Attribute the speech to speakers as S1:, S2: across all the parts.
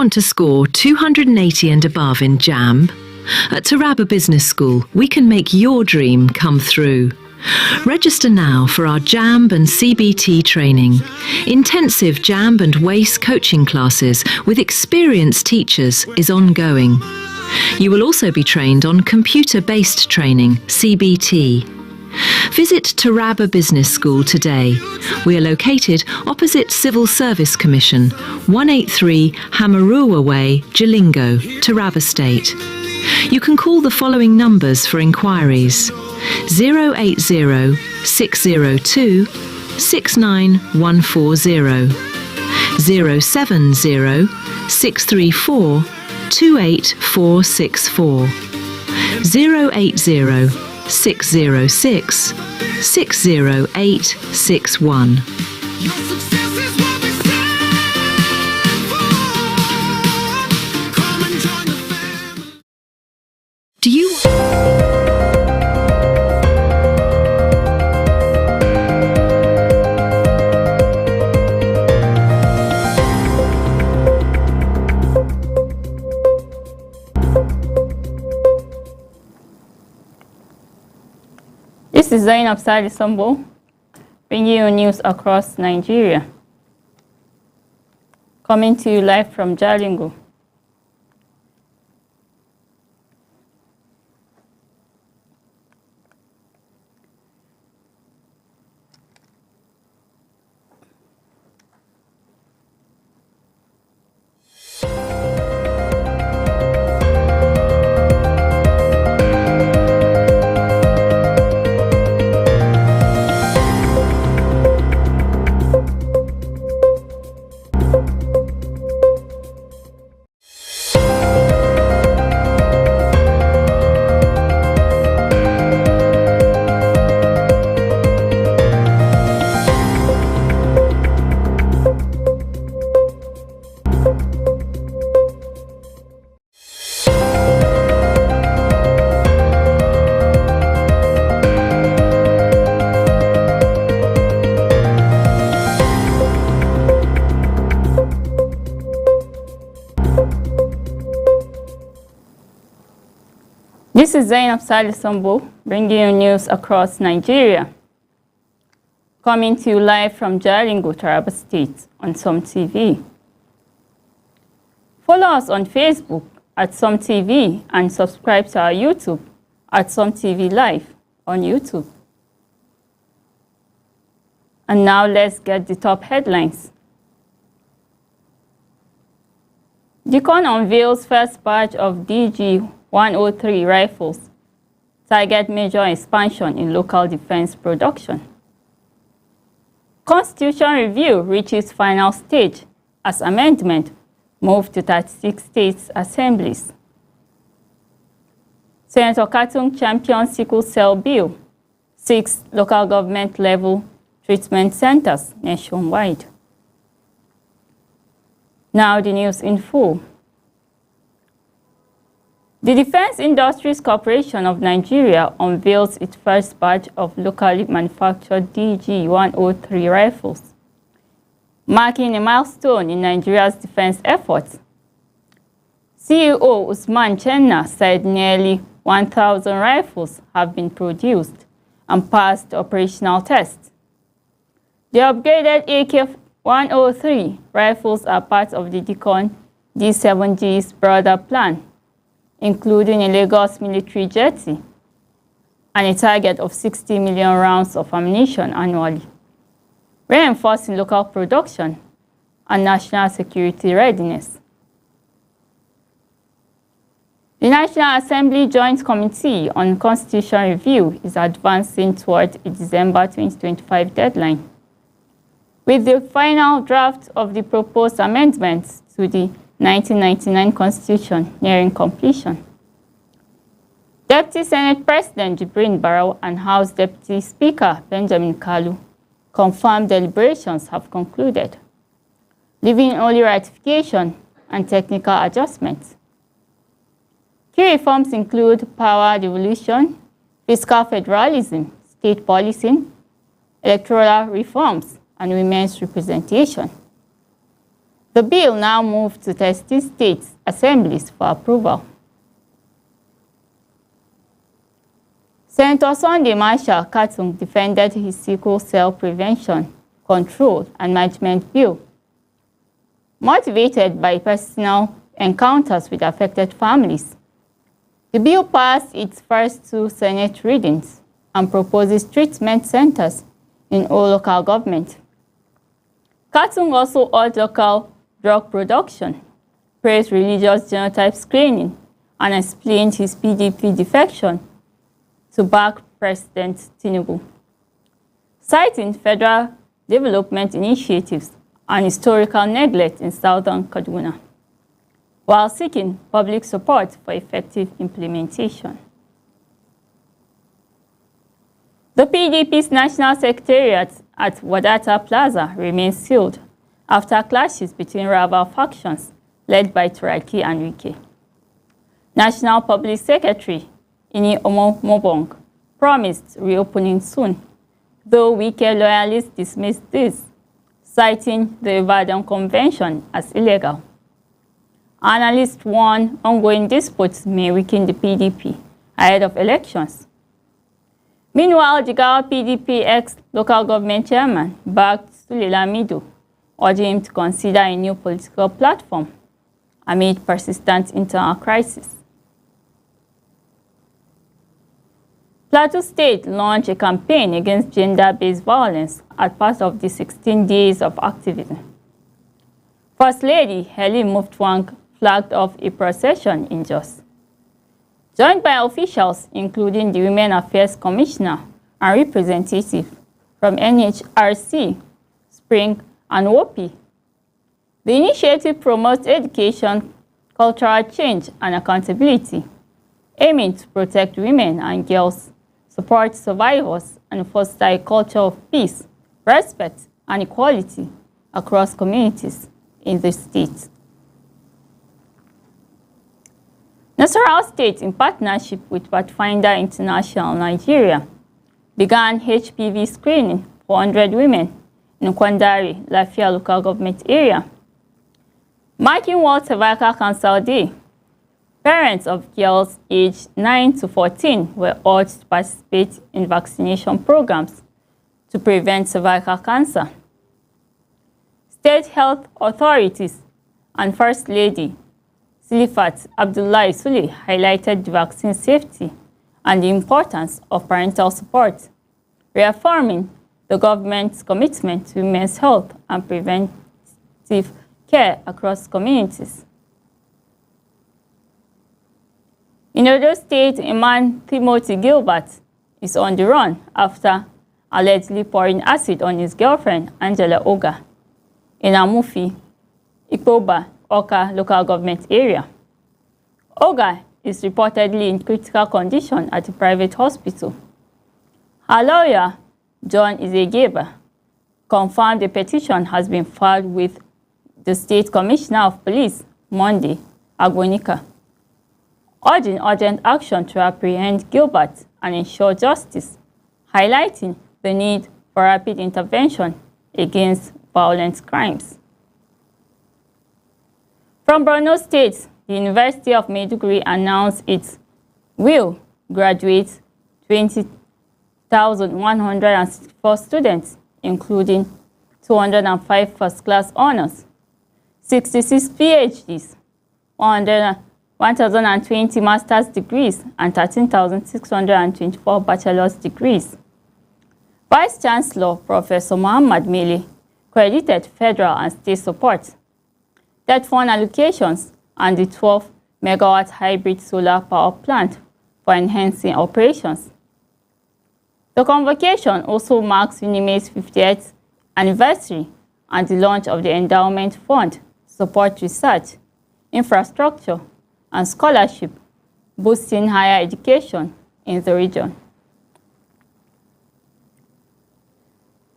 S1: want to score 280 and above in JAMB? At Taraba Business School, we can make your dream come through. Register now for our JAMB and CBT training. Intensive JAMB and WACE coaching classes with experienced teachers is ongoing. You will also be trained on computer-based training, CBT. Visit Taraba Business School today. We are located opposite Civil Service Commission, 183 Hamarua Way, Jalingo, Taraba State. You can call the following numbers for inquiries: 080 602 69140, 070 634 28464, 080 606 60861. Do you...
S2: This is Zainab Sali Sambo, bringing you news across Nigeria. Coming to you live from Jalingo. This is Zainab Sali Sambo, bringing you news across Nigeria. Coming to you live from Jalingo, Taraba State on Some TV. Follow us on Facebook at Some TV and subscribe to our YouTube at Some TV Live on YouTube. And now let's get the top headlines. Deacon unveils first batch of DG-103 rifles, target major expansion in local defense production. Constitution review reaches final stage as amendment moved to 36 states assemblies. Senator Katung champions sickle cell bill, 6 local government level treatment centers nationwide. Now the news in full. The Defense Industries Corporation of Nigeria unveils its first batch of locally manufactured DG-103 rifles, marking a milestone in Nigeria's defense efforts. CEO Usman Chenna said nearly 1,000 rifles have been produced and passed operational tests. The upgraded AK-103 rifles are part of the Deacon D7G's broader plan, including a Lagos military jetty and a target of 60 million rounds of ammunition annually, reinforcing local production and national security readiness. The National Assembly Joint Committee on Constitution Review is advancing toward a December 2025 deadline, with the final draft of the proposed amendments to the 1999 Constitution nearing completion. Deputy Senate President Jibrin Barau and House Deputy Speaker Benjamin Kalu confirmed deliberations have concluded, leaving only ratification and technical adjustments. Key reforms include power devolution, fiscal federalism, state policing, electoral reforms, and women's representation. The bill now moved to 30 state assemblies for approval. Senator Sunday Marshall Katung defended his sickle cell prevention, control, and management bill, motivated by personal encounters with affected families. The bill passed its first 2 Senate readings and proposes treatment centers in all local government. Katung also urged local drug production, praised religious genotype screening, and explained his PDP defection to back President Tinubu, citing federal development initiatives and historical neglect in southern Kaduna, while seeking public support for effective implementation. The PDP's national secretariat at Wadata Plaza remains sealed after clashes between rival factions led by Turaki and Wike. National Public Secretary Ini Omo Mobong promised reopening soon, though Wike loyalists dismissed this, citing the Ibadan Convention as illegal. Analysts warn ongoing disputes may weaken the PDP ahead of elections. Meanwhile, Jigawa PDP ex-local government chairman backed Sule Lamido, urging him to consider a new political platform amid persistent internal crisis. Plateau State launched a campaign against gender-based violence as part of the 16 days of activism. First Lady Helen Muftwang flagged off a procession in Jos, joined by officials including the Women Affairs Commissioner and representatives from NHRC, Spring, and WOPI. The initiative promotes education, cultural change, and accountability, aiming to protect women and girls, support survivors, and foster a culture of peace, respect, and equality across communities in the state. Nasarawa State, in partnership with Pathfinder International Nigeria, began HPV screening for 100 women in Kwandari, Lafia local government area. Marking World Cervical Cancer Day, parents of girls aged 9 to 14 were urged to participate in vaccination programs to prevent cervical cancer. State health authorities and First Lady Silifat Abdullahi Sule highlighted the vaccine safety and the importance of parental support, reaffirming the government's commitment to women's health and preventive care across communities. In Edo State, a man, Timothy Gilbert, is on the run after allegedly pouring acid on his girlfriend, Angela Oga, in Amufi, Ikoba, Oka local government area. Oga is reportedly in critical condition at a private hospital. Her lawyer, John Izegeba, confirmed a petition has been filed with the State Commissioner of Police, Monday, Agbonika, urging urgent action to apprehend Gilbert and ensure justice, highlighting the need for rapid intervention against violent crimes. From Borno State, the University of Maiduguri announced it will graduate 20,164 students, including 205 first-class honors, 66 PhDs, 1,020 master's degrees, and 13,624 bachelor's degrees. Vice-Chancellor Professor Muhammad Mele credited federal and state support, debt fund allocations, and the 12-megawatt hybrid solar power plant for enhancing operations. The convocation also marks UNIME's 50th anniversary and the launch of the Endowment Fund to support research, infrastructure, and scholarship, boosting higher education in the region.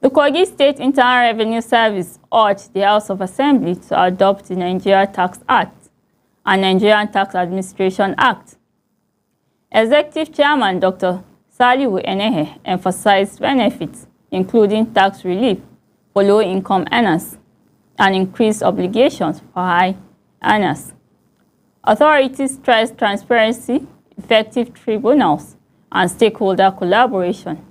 S2: The Kogi State Internal Revenue Service urged the House of Assembly to adopt the Nigeria Tax Act and Nigerian Tax Administration Act. Executive Chairman Dr. Salihu Enehe emphasized benefits, including tax relief for low-income earners, and increased obligations for high earners. Authorities stress transparency, effective tribunals, and stakeholder collaboration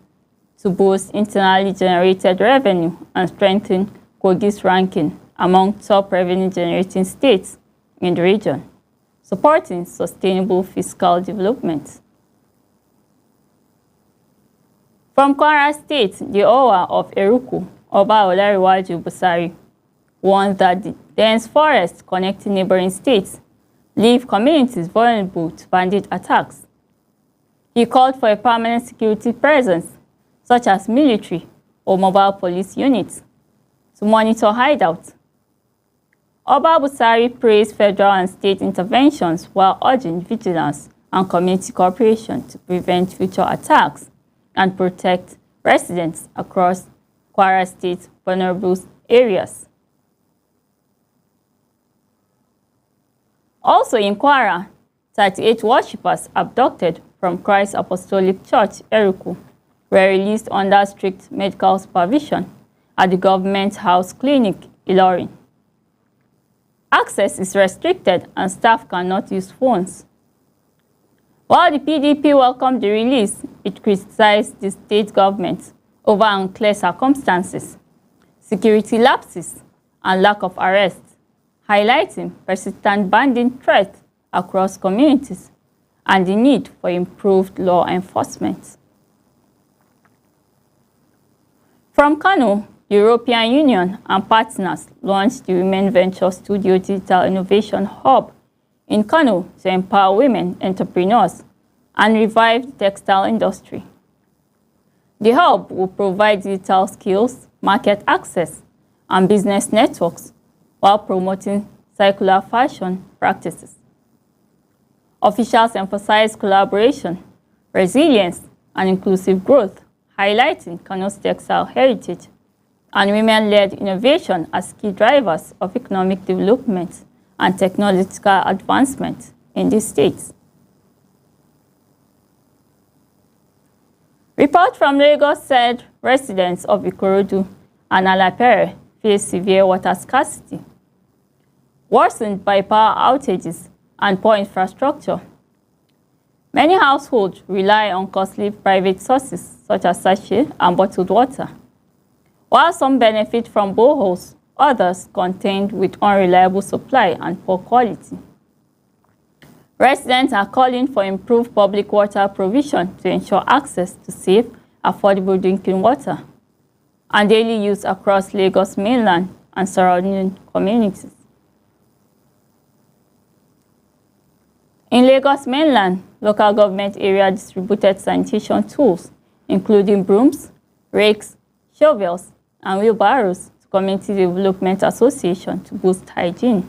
S2: to boost internally generated revenue and strengthen Kogi's ranking among top revenue-generating states in the region, supporting sustainable fiscal development. From Kwara State, the Owa of Eruku, Oba Olariwaju Busari, warned that the dense forests connecting neighboring states leave communities vulnerable to bandit attacks. He called for a permanent security presence, such as military or mobile police units, to monitor hideouts. Oba Busari praised federal and state interventions while urging vigilance and community cooperation to prevent future attacks and protect residents across Kwara State's vulnerable areas. Also in Kwara, 38 worshippers abducted from Christ Apostolic Church, Eruku, were released under strict medical supervision at the Government House Clinic, Ilorin. Access is restricted and staff cannot use phones. While the PDP welcomed the release, it criticized the state government over unclear circumstances, security lapses, and lack of arrest, highlighting persistent bandit threats across communities and the need for improved law enforcement. From Kano, the European Union and partners launched the Women Venture Studio Digital Innovation Hub in Kano to empower women entrepreneurs and revive the textile industry. The hub will provide digital skills, market access, and business networks while promoting circular fashion practices. Officials emphasize collaboration, resilience, and inclusive growth, highlighting Kano's textile heritage and women-led innovation as key drivers of economic development and technological advancement in these states. Report from Lagos said residents of Ikorodu and Alapere face severe water scarcity, worsened by power outages and poor infrastructure. Many households rely on costly private sources such as sachet and bottled water. While some benefit from boreholes, others contend with unreliable supply and poor quality. Residents are calling for improved public water provision to ensure access to safe, affordable drinking water and daily use across Lagos mainland and surrounding communities. In Lagos mainland, local government area distributed sanitation tools, including brooms, rakes, shovels, and wheelbarrows to Community Development Association to boost hygiene.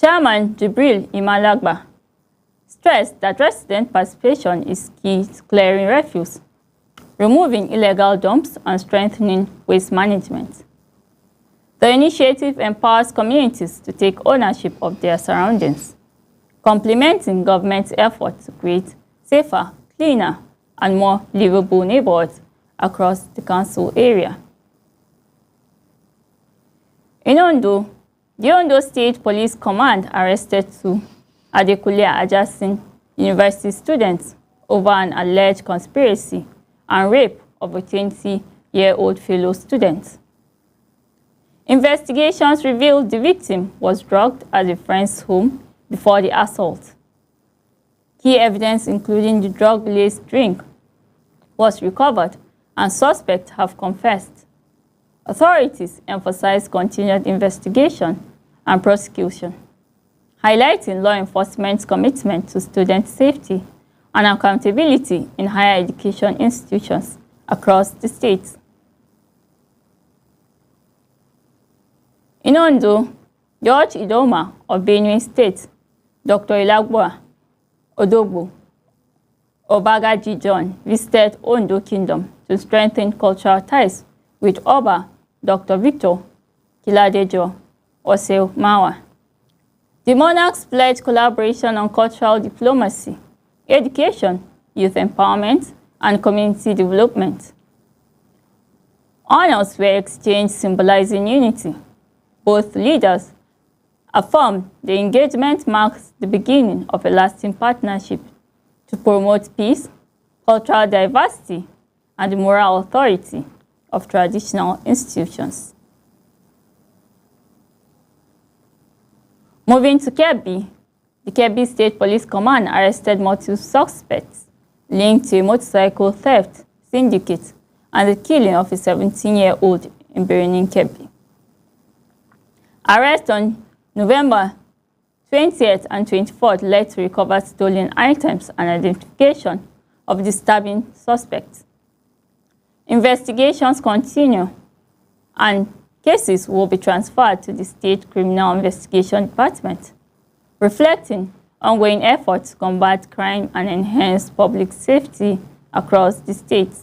S2: Chairman Jibril Imalagba stressed that resident participation is key to clearing refuse, removing illegal dumps, and strengthening waste management. The initiative empowers communities to take ownership of their surroundings, complementing government's efforts to create safer, cleaner, and more livable neighborhoods across the council area. In Ondo, the Ondo State Police Command arrested two Adekunle Ajasin University students over an alleged conspiracy and rape of a 20-year-old fellow student. Investigations revealed the victim was drugged at a friend's home before the assault. Key evidence, including the drug-laced drink, was recovered, and suspects have confessed. Authorities emphasize continued investigation and prosecution, highlighting law enforcement's commitment to student safety and accountability in higher education institutions across the state. In Ondo, George Idoma of Benue State, Dr. Ilagboa Odogbo Obagaji John visited Ondo Kingdom to strengthen cultural ties with Oba Dr. Victor Kiladejo Oseo Mawa. The monarchs pledged collaboration on cultural diplomacy, education, youth empowerment, and community development. Honors were exchanged, symbolizing unity. Both leaders affirmed the engagement marks the beginning of a lasting partnership to promote peace, cultural diversity, and the moral authority of traditional institutions. Moving to Kebbi, the Kebbi State Police Command arrested multiple suspects linked to a motorcycle theft syndicate and the killing of a 17-year-old in Birnin Kebbi. Arrests on November 20th and 24th led to recover stolen items and identification of disturbing suspects. Investigations continue and cases will be transferred to the State Criminal Investigation Department, reflecting ongoing efforts to combat crime and enhance public safety across the state.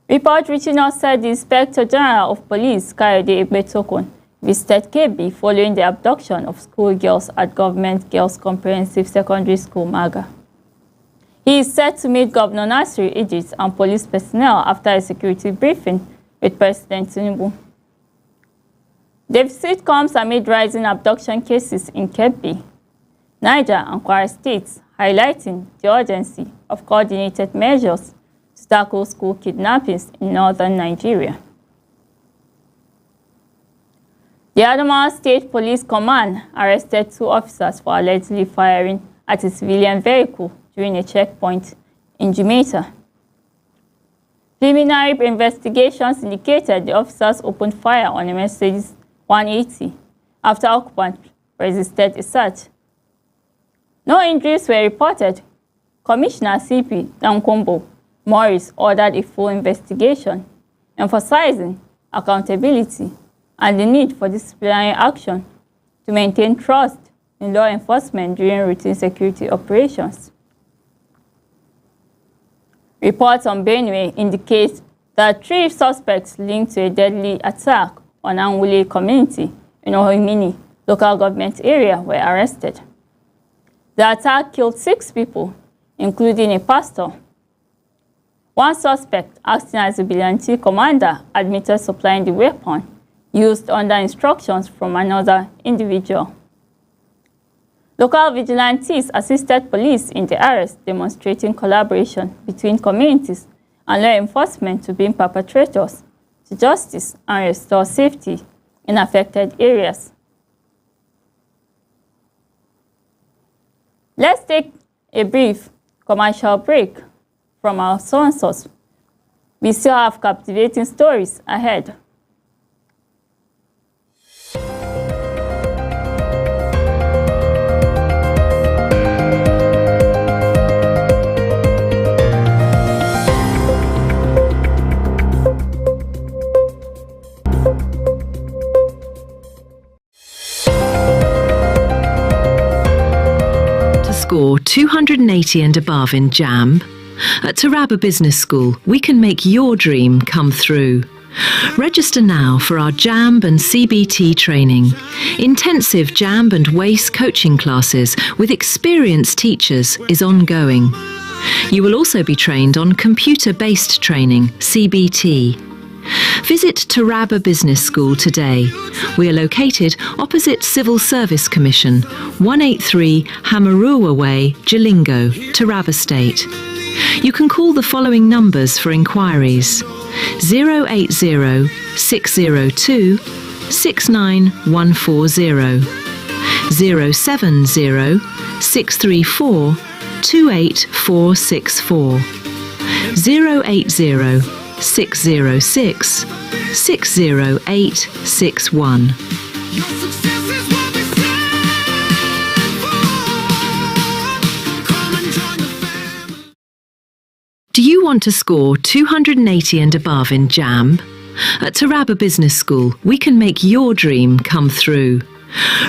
S2: Report reaching us said the Inspector General of Police, Kayode Egbetokun, visited Kebbi following the abduction of schoolgirls at Government Girls Comprehensive Secondary School, Maga. He is set to meet Governor Nasir Idris and police personnel after a security briefing with President Tinubu. The visit comes amid rising abduction cases in Kebbi, Niger, and Kwara states, highlighting the urgency of coordinated measures to tackle school kidnappings in northern Nigeria. The Adamawa State Police Command arrested 2 officers for allegedly firing at a civilian vehicle during a checkpoint in Jimeta. Preliminary investigations indicated the officers opened fire on a Mercedes 180 after occupants resisted a search. No injuries were reported. Commissioner CP Dankombo Morris ordered a full investigation, emphasizing accountability and the need for disciplinary action to maintain trust in law enforcement during routine security operations. Reports on Benue indicate that 3 suspects linked to a deadly attack on Anwule community in Ohimini local government area were arrested. The attack killed 6 people, including a pastor. One suspect, acting as a vigilante commander, admitted supplying the weapon used under instructions from another individual. Local vigilantes assisted police in the arrest, demonstrating collaboration between communities and law enforcement to bring perpetrators to justice and restore safety in affected areas. Let's take a brief commercial break from our sponsors. We still have captivating stories ahead.
S1: Score 280 and above in JAMB? At Taraba Business School, we can make your dream come through. Register now for our JAMB and CBT training. Intensive JAMB and WACE coaching classes with experienced teachers is ongoing. You will also be trained on computer-based training, CBT. Visit Taraba Business School today. We are located opposite Civil Service Commission, 183 Hamarua Way, Jalingo, Taraba State. You can call the following numbers for inquiries: 080 602 69140, 070 634 28464, 080 606 60861. Do you want to score 280 and above in JAMB? At Taraba Business School, we can make your dream come through.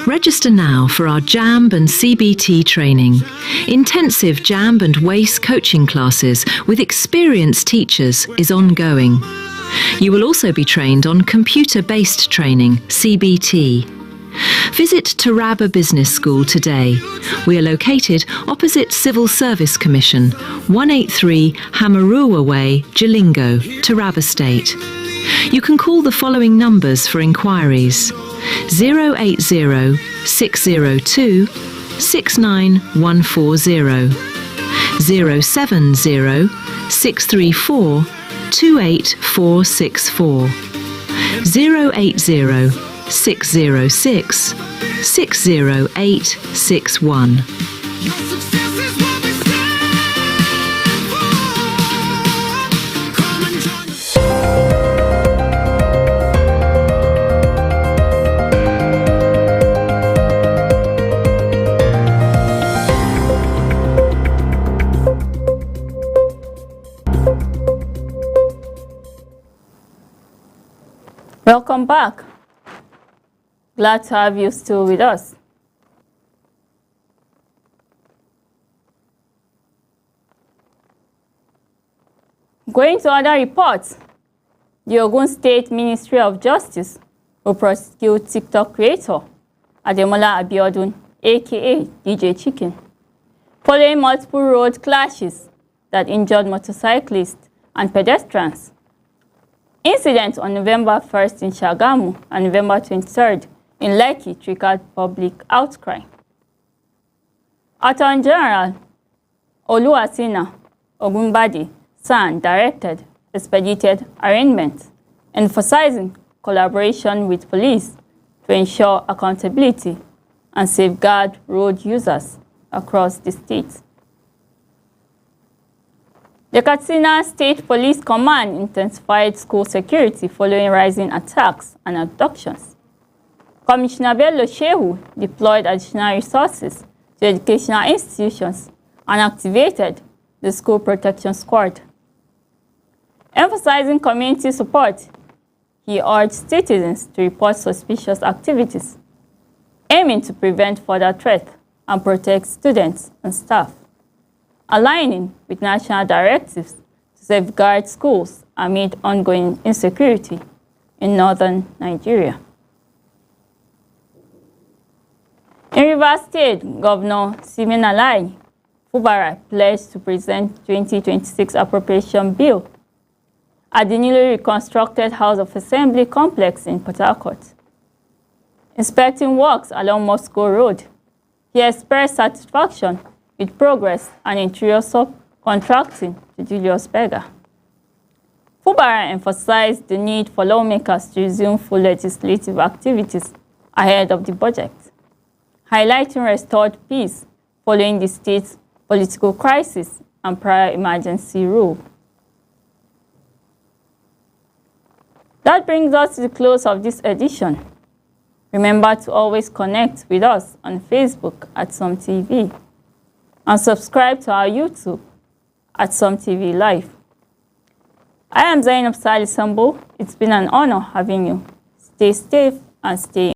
S1: Register now for our JAMB and CBT training. Intensive JAMB and WACE coaching classes with experienced teachers is ongoing. You will also be trained on computer-based training, CBT. Visit Taraba Business School today. We are located opposite Civil Service Commission, 183 Hamarua Way, Jalingo, Taraba State. You can call the following numbers for inquiries: 080 602 69140, 070 634 28464, 080 606 60861.
S2: Welcome back. Glad to have you still with us. Going to other reports, the Ogun State Ministry of Justice will prosecute TikTok creator Ademola Abiodun, aka DJ Chicken, following multiple road clashes that injured motorcyclists and pedestrians. Incidents on November 1st in Shagamu and November 23rd in Lekki triggered public outcry. Attorney General Oluwasina Ogunbade SAN directed expedited arraignment, emphasizing collaboration with police to ensure accountability and safeguard road users across the state. The Katsina State Police Command intensified school security following rising attacks and abductions. Commissioner Bello Shehu deployed additional resources to educational institutions and activated the School Protection Squad. Emphasizing community support, he urged citizens to report suspicious activities, aiming to prevent further threats and protect students and staff, aligning with national directives to safeguard schools amid ongoing insecurity in northern Nigeria. In Rivers State, Governor Siminalayi Fubara pledged to present 2026 appropriation bill at the newly reconstructed House of Assembly complex in Port Harcourt. Inspecting works along Moscow Road, he expressed satisfaction with progress and interior subcontracting to Julius Berger. Fubara emphasized the need for lawmakers to resume full legislative activities ahead of the budget, highlighting restored peace following the state's political crisis and prior emergency rule. That brings us to the close of this edition. Remember to always connect with us on Facebook at SomTV and subscribe to our YouTube at SomTV Live. I am Zainab Salisambo. It's been an honor having you. Stay safe and stay